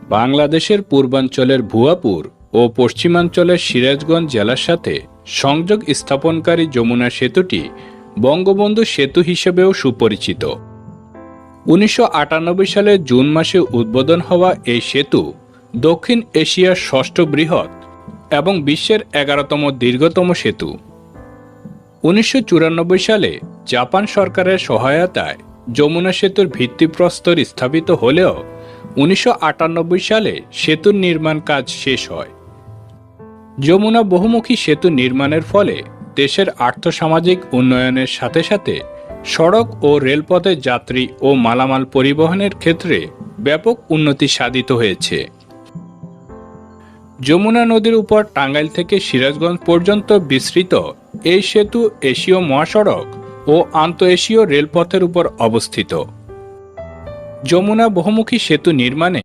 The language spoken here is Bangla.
বাংলাদেশের পূর্বাঞ্চলের ভুয়াপুর ও পশ্চিমাঞ্চলের সিরাজগঞ্জ জেলার সাথে সংযোগ স্থাপনকারী যমুনা সেতুটি বঙ্গবন্ধু সেতু হিসেবেও সুপরিচিত। 1998 সালে জুন মাসে উদ্বোধন হওয়া এই সেতু দক্ষিণ এশিয়ার ষষ্ঠ বৃহৎ এবং বিশ্বের 11তম দীর্ঘতম সেতু। 1994 সালে জাপান সরকারের সহায়তায় যমুনা সেতুর ভিত্তিপ্রস্তর স্থাপিত হলেও 1998 সালে সেতুর নির্মাণ কাজ শেষ হয়। যমুনা বহুমুখী সেতু নির্মাণের ফলে দেশের আর্থসামাজিক উন্নয়নের সাথে সাথে সড়ক ও রেলপথে যাত্রী ও মালামাল পরিবহনের ক্ষেত্রে ব্যাপক উন্নতি সাধিত হয়েছে। যমুনা নদীর উপর টাঙ্গাইল থেকে সিরাজগঞ্জ পর্যন্ত বিস্তৃত এই সেতু এশীয় মহাসড়ক ও আন্তঃএশীয় রেলপথের উপর অবস্থিত। যমুনা বহুমুখী সেতু নির্মাণে